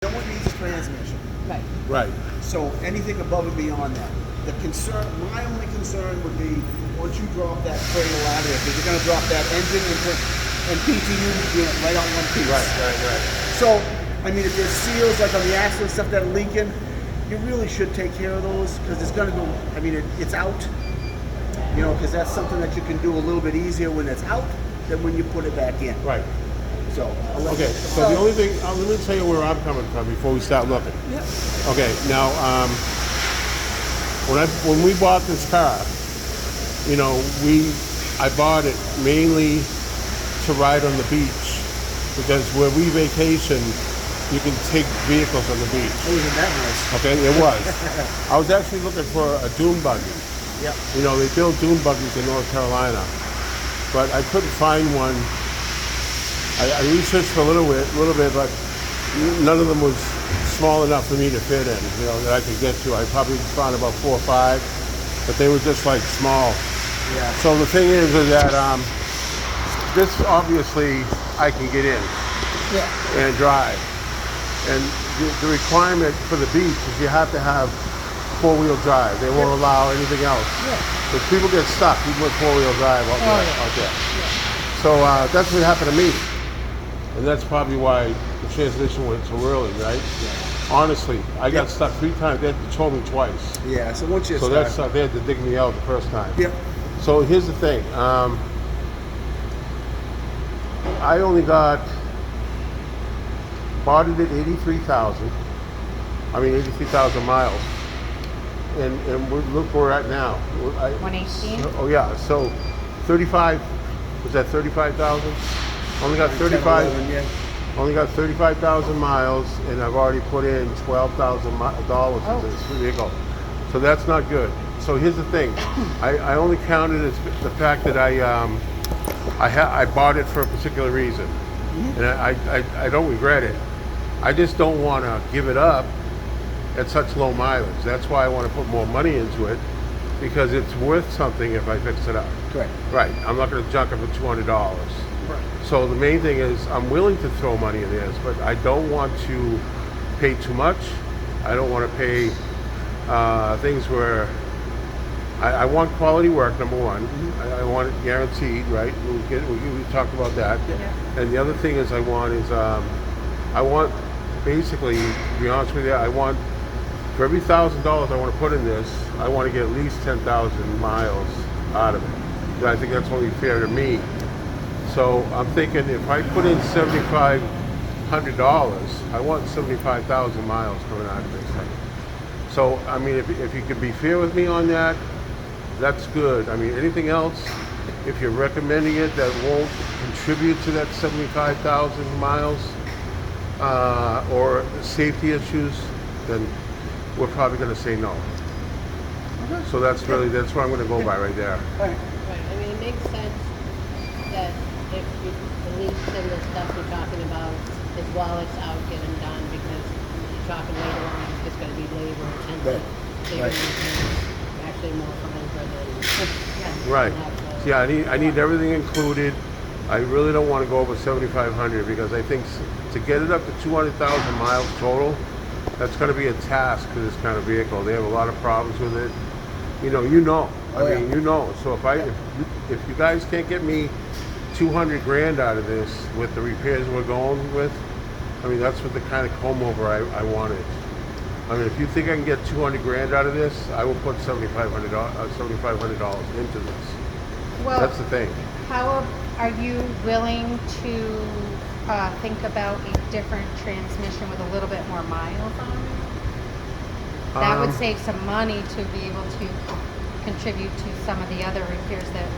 No one needs a transmission. Right. Right. So anything above and beyond that. My only concern would be once you drop that cradle out of there, because you're going to drop that engine and PTU unit right on one piece. Right. So, I mean, if there's seals like on the axle and stuff that are leaking, you really should take care of those because it's going to go. I mean, it's out. You know, because that's something that you can do a little bit easier when it's out than when you put it back in. Right. So, Okay, so the only thing, let me tell you where I'm coming from before we start looking. Yeah. Okay, now, when we bought this car, you know, I bought it mainly to ride on the beach because where we vacation, you can take vehicles on the beach. Oh, isn't that nice? Okay, it was. I was actually looking for a dune buggy. Yep. You know, they build dune buggies in North Carolina, but I couldn't find one. I researched for a little bit, but none of them was small enough for me to fit in, you know, that I could get to. I probably found about 4 or 5, but they were just like small. Yeah. So the thing is that this obviously I can get in and drive. And the requirement for the beach is you have to have 4-wheel drive. They won't allow anything else. Yeah. If people get stuck, even with 4-wheel drive out there. Yeah. So that's what happened to me. And that's probably why the transmission went so early, right? Yeah. Honestly, I got stuck 3 times. They had to tow me twice. Yeah, so once you So start... that's they had to dig me out the first time. Yep. So here's the thing. I only bought it at 83,000. I mean 83,000 miles. And look where we're at now. 118? Oh yeah. So 35. Was that 35,000? Only got 35. 10, 11, yeah. Only got 35,000 miles, and I've already put in $12,000 into this vehicle. So that's not good. So here's the thing. I only counted as the fact that I bought it for a particular reason, and I don't regret it. I just don't want to give it up at such low mileage. That's why I want to put more money into it, because it's worth something if I fix it up. Correct. Right. I'm not going to junk it for $200. Right. So the main thing is I'm willing to throw money in this, but I don't want to pay too much. I don't want to pay things where I want quality work, number one. I want it guaranteed, right? We talked about that. Yeah. And the other thing is I want basically, to be honest with you, I want for every $1,000 I want to put in this, I want to get at least 10,000 miles out of it. And I think that's only fair to me. So I'm thinking if I put in $7,500, I want 75,000 miles coming out of this thing. So I mean, if you can be fair with me on that, that's good. I mean, anything else, if you're recommending it that won't contribute to that 75,000 miles or safety issues, then we're probably going to say no. So that's what I'm going to go by right there. Right. Right. I mean, it makes sense that if you, at least some of the stuff you're talking about is while it's out, getting done, because you're talking later on, it's going to be labor intensive. Right. Actually more fun than Right. Yeah, I need everything included. I really don't want to go over 7,500 because I think to get it up to 200,000 miles total, that's going to be a task for this kind of vehicle. They have a lot of problems with it. I mean, you know. So if you guys can't get me 200 grand out of this with the repairs we're going with, I mean, that's what the kind of comb over I wanted. I mean, if you think I can get 200 grand out of this, I will put $7,500 into this. Well, that's the thing. how are you willing to think about a different transmission with a little bit more miles on it? That would save some money to be able to contribute to some of the other repairs that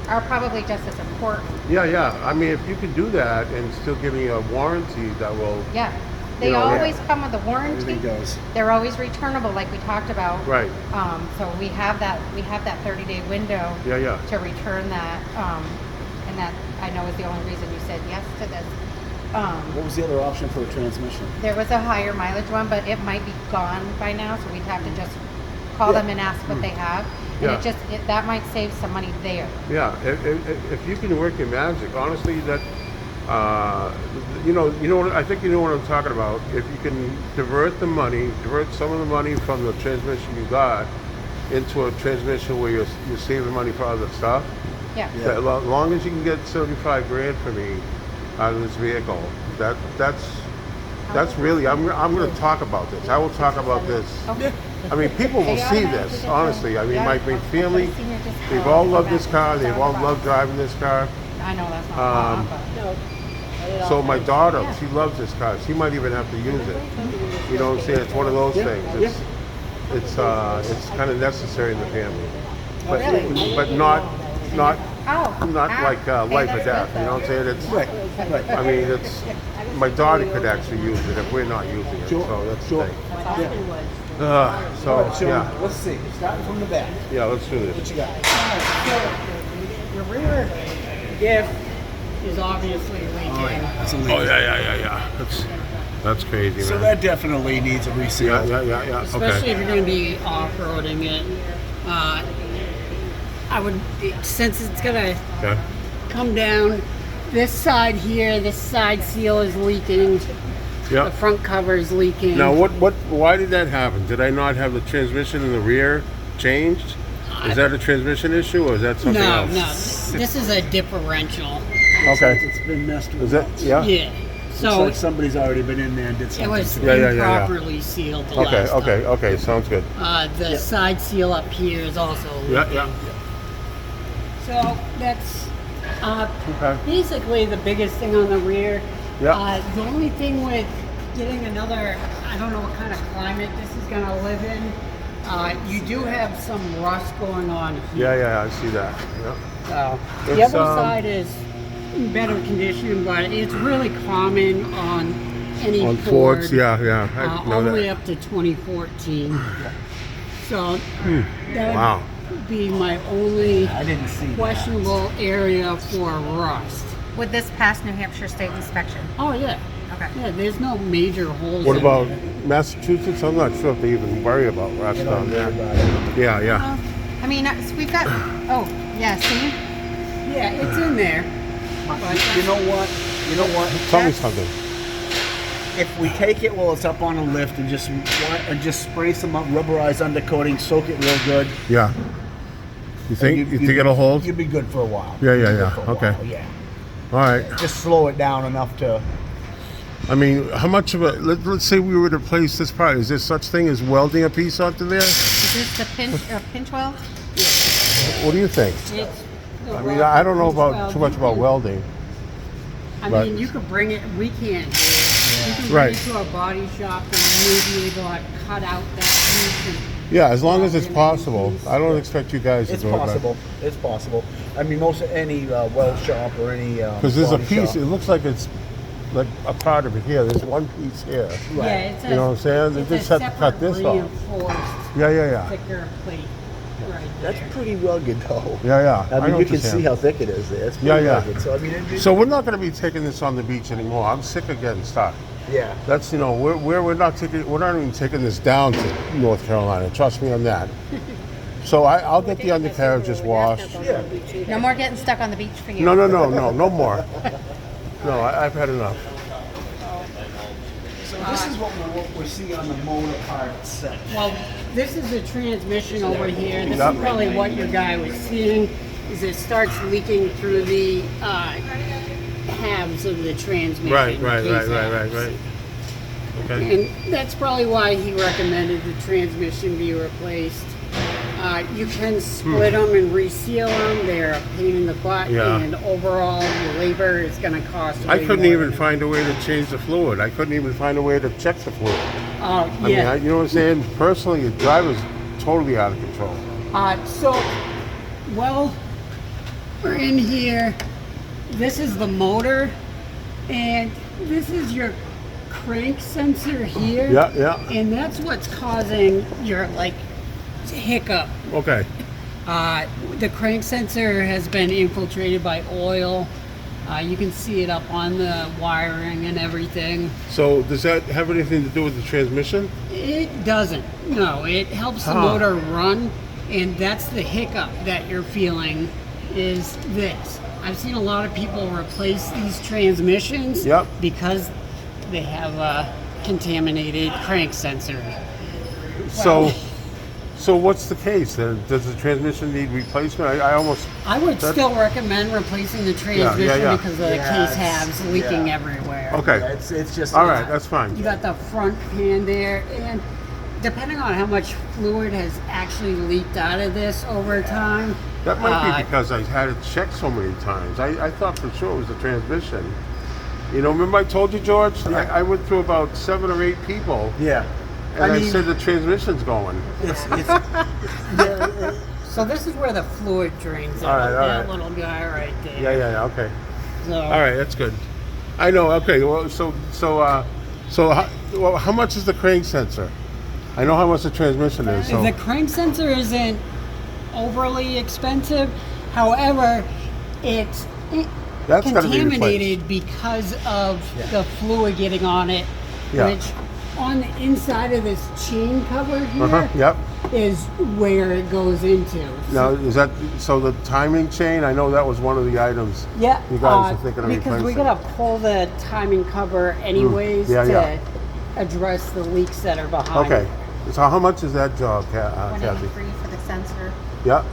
are probably just as important. Yeah. I mean, if you can do that and still give me a warranty that will... Yeah. They always come with a warranty. Everything does. They're always returnable, like we talked about. Right. So we have that 30-day window Yeah. to return that. And that I know is the only reason you said yes to this. What was the other option for the transmission? There was a higher mileage one, but it might be gone by now, so we'd have to just call them and ask what they have. And that might save some money there. Yeah, if you can work your magic, honestly, You know what? I think you know what I'm talking about. If you can divert some of the money from the transmission you got into a transmission where you're saving money for other stuff. Yeah. Yeah. As long as you can get 75 grand for me out of this vehicle, that's really. I'm going to talk about this. I will talk about this. Okay. I mean, people will see this. Honestly, I mean, my family, they've all loved this car. They've all loved driving this car. I know that's not but So my daughter, she loves this car. She might even have to use it. You know what I'm saying? It's one of those things. It's kind of necessary in the family, but Really? but not Oh. like life or death. You know what I'm saying? It's Right. I mean, it's my daughter could actually use it if we're not using it. Sure, So that's sure. the thing. Yeah. So All right, so yeah, let's see. Starting from the back. yeah. Let's do What this. you got? The rear diff is obviously leaking. Oh yeah. That's crazy, So man. that definitely needs a reseal. Yeah. Especially Okay. if you're going to be off-roading it. I would, since it's going to Okay. come down, this side here, this side seal is leaking. The Yeah. front cover is leaking. Now, why did that happen? Did I not have the transmission in the rear changed? Is that a transmission issue, or is that something No, else? no. This is a differential. Okay. It's been messed with. Is that? Yeah. Yeah. Looks So like somebody's already been in there and did it something. was to Yeah, it. yeah, yeah. improperly sealed the Okay. last time. Okay. Sounds good. The side seal up here is also leaking. Yeah. So that's Okay. basically the biggest thing on the rear. Yeah. The only thing with getting another, I don't know what kind of climate this is going to live in. You do have some rust going on here. Yeah. I see that. Yeah. So the It's, other side is in better condition, but it's really common on any On Ford. Fords, yeah. I know All the way that. up to 2014. So that Wow. would be my only I didn't see that. questionable area for rust. would this pass New Hampshire State inspection? Oh yeah. Okay. Yeah, there's no major holes. What in about it. Massachusetts? I'm not sure if they even worry about rust down there. Yeah. I mean, so we've got. Oh, yeah. See, Yeah, it's in there. You know what? Tell me That's- something. If we take it while it's up on a lift and just spray some rubberized undercoating, soak it real good. Yeah. You think it'll hold? You'd be good for a while. Yeah. You'd be good for a Okay. while, yeah. All right. Just slow it down enough to. I mean, how much of a let's say we were to replace this part? Is there such thing as welding a piece onto there? is this the pinch weld? What do you think? It's I mean, I don't know about too much about welding. I but- mean, you could bring it. We can't do it. You can bring Right. it to a body shop and maybe able to cut out that piece. And, Yeah, as long as it's possible. I don't expect you guys to It's do it. possible. It's possible. I mean, most of any weld shop or any. Because there's a body piece. shop. It looks like it's like a part of it here. There's one piece here. yeah, it's a, You know what I'm saying? They it's just a have to cut separate this off. reinforced Yeah. thicker plate right That's there. pretty rugged, though. Yeah. I mean, know you what can you're see saying. how thick it is there. It's pretty Yeah. rugged. So I mean, So we're not going to be taking this on the beach anymore. I'm sick of getting stuck. yeah. That's we're not even taking this down to North Carolina. Trust me on that. So I'll get the undercarriages washed. Yeah. No more getting stuck on the beach for you. No more. No, I've had enough. So this is what we're seeing on the motor part itself. Well, this is the transmission over here. This Yep. is probably what your guy was seeing. Is it starts leaking through the halves of the transmission. Right. case halves. Okay. And that's probably why he recommended the transmission be replaced. You can split them and reseal them. They're a pain in the butt, Yeah. and overall, the labor is going to cost. I way couldn't more even than- find a way to change the fluid. I couldn't even find a way to check the fluid. Oh, I yeah. mean, you know what I'm saying? Personally, the driver's totally out of control. Well, we're in here. This is the motor, and this is your crank sensor here. Yeah. And that's what's causing your hiccup. Okay. The crank sensor has been infiltrated by oil. You can see it up on the wiring and everything. So does that have anything to do with the transmission? It doesn't. No, it helps the Huh. motor run, and that's the hiccup that you're feeling is this. I've seen a lot of people replace these transmissions Yep. because they have a contaminated crank sensor. So what's the case then? Does the transmission need replacement? I almost. I would That's- still recommend replacing the transmission yeah. because the Yeah, case it's- halves leaking yeah. everywhere. Okay. Yeah, it's just All right, that's fine. You got the front pan there, and depending on how much fluid has actually leaked out of this over time. That might be because I had it checked so many times. I thought for sure it was the transmission. You know, remember I told you, George? Yeah. I went through about 7 or 8 people, yeah. and I mean, said the transmission's going. it's yeah, So this is where the fluid drains All out. right, all That right. little guy right there. Yeah, okay. So, All right, that's good. I know. Okay, well, how much is the crank sensor? I know how much the transmission is. So The crank sensor isn't overly expensive. However, it's That's gotta be contaminated because of Yeah. the fluid getting on it, Yeah. which on the inside of this chain cover here Yep. is where it goes into. Now is that so? The timing chain. I know that was one of the items. Yeah, You guys are thinking of because we replacing. gotta pull the timing cover anyways Yeah, to yeah. address the leaks that are behind. Okay. So how much is that job, Kathy? 183 for the sensor. Yep.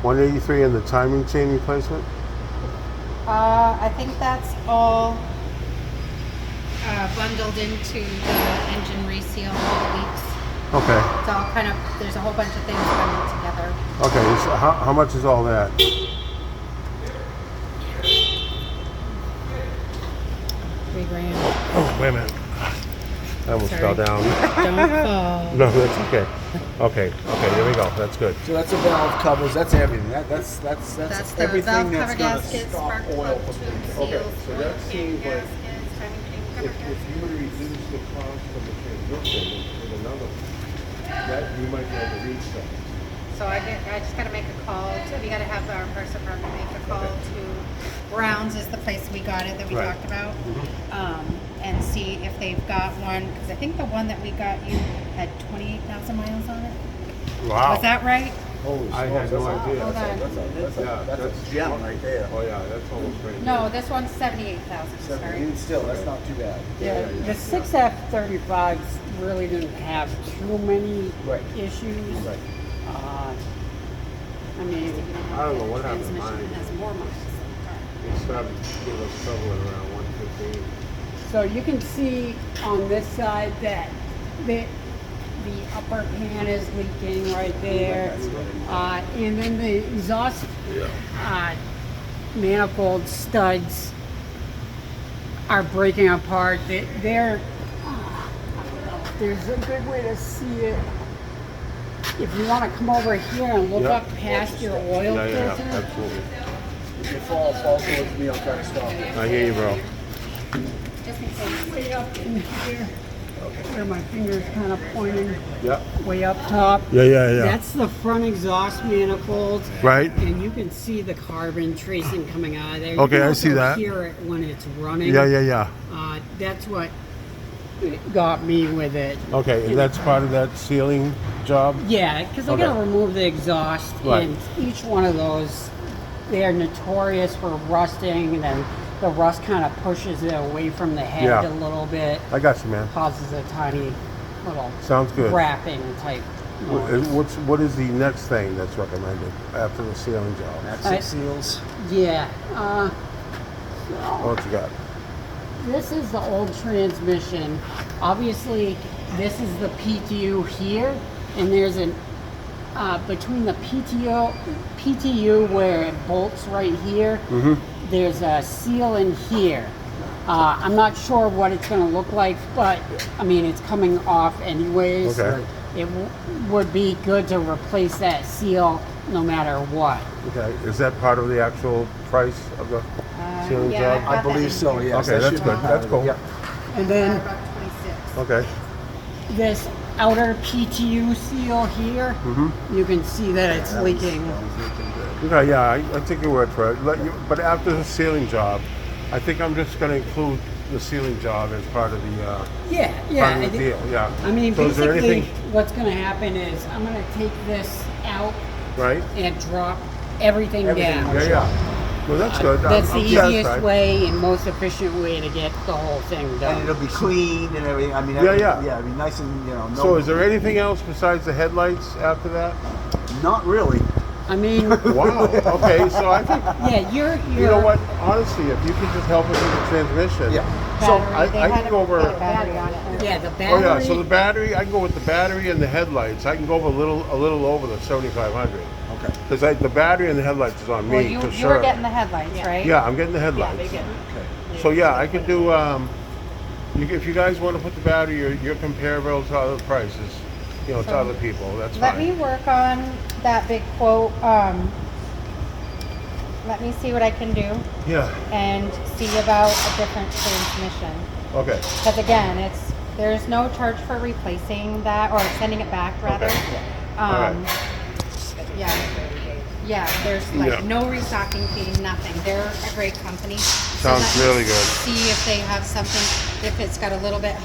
183 and the timing chain replacement. I think that's all bundled into the engine reseal for the leaks. Okay. It's all kind of, there's a whole bunch of things bundled together. Okay. So how much is all that? $3,000. Oh, wait a minute. I almost Sorry. fell down. Don't fall. No, that's okay. Okay. There we go. That's good. so that's the valve covers. That's everything. That's That's the everything valve that's cover gonna gaskets, stop spark oil plug from tube leaking. seals, Okay, so that oil pan seems like gaskets, timing chain cover If gaskets. you were to reduce the cost of the transmission with another one, that you might be able to reach that. So I just gotta make a call we gotta have our person make a call to Brown's is the place we got it that we Right. talked about. And see if they've got one, because I think the one that we got you had 28,000 miles on it. Wow. Was that right? Holy I had no idea. Hold on. That's a gem right there. Oh yeah, that's almost crazy. No, this one's 78,000, sorry. Even still, that's not too bad. Yeah, the 6F35s really didn't have too many Right. issues. Right. I mean, I don't know what happened to Transmission mine. has more miles than the car. It started giving us trouble at around 115. so you can see on this side that the upper pan is leaking right there. And then the exhaust manifold studs are breaking apart. They're I don't know if there's a good way to see it. If you want to come over here and look Yep. up past your oil Yeah, filter, absolutely. If you fall towards me, I'll try to stop you. I hear you, bro. Just in case. way up in here, where my finger's kind of pointing, Yep. way up top. Yeah. That's the front exhaust manifold. Right. And you can see the carbon tracing coming out of there. You Okay, can I see also that. hear it when it's running. Yeah. That's what got me with it. Okay, and that's part of that sealing job? Yeah, because I Okay. gotta remove the exhaust, Right. and each one of those, they are notorious for rusting, and then the rust kind of pushes it away from the head Yeah. a little bit, I got you, man. causes a tiny little Sounds good. wrapping type noise. What is the next thing that's recommended after the sealing job? That's seals. Yeah. What you got? This is the old transmission. Obviously, this is the PTU here, and there's an between the PTU where it bolts right here. There's a seal in here. I'm not sure what it's going to look like, but I mean it's coming off anyways. Okay. It would be good to replace that seal no matter what. Okay, is that part of the actual price of the sealing yeah, job? I believe so, yes. Okay, That that's should be good. part That's of it. cool. Yep. And then About 26. Okay, this outer PTU seal here, you can see that it's leaking. okay, yeah, I take your word for it. But after the sealing job, I think I'm just going to include the sealing job as part of the Yeah, part I of the think- deal. Yeah. I mean, so is there basically, anything, what's going to happen is I'm going to take this out right? and drop everything Everything down. Yeah. Well, that's good. That's the I'm easiest satisfied. way and most efficient way to get the whole thing And done. it'll be clean and everything. I mean, Yeah. it'll be nice and no. So is there anything else besides the headlights after that? Not really. I mean, Wow. Okay, so I think, yeah, you're you know what, honestly, if you could just help us with the transmission. Yeah. So Battery, they I had can go over. put a battery on it. Yeah, the Oh battery. yeah, so the battery, I can go with the battery and the headlights. I can go over a little over the 7,500. Okay. Because the battery and the headlights is on Well, me, you for were sure. getting the headlights, right? Yeah, I'm getting the Yeah, headlights. they get. Okay. So yeah, I could do. If you guys want to put the battery, you're comparable to other prices. You know, to So, other people. That's Let fine. me work on that big quote. Let me see what I can do Yeah. and see about a different transmission. Okay. Because again, there's no charge for replacing that or sending it back rather. Okay. Um, yeah. Yeah, there's like Yeah. no restocking fee, nothing. They're a great company. So Sounds let me really good. See if they have something, if it's got a little bit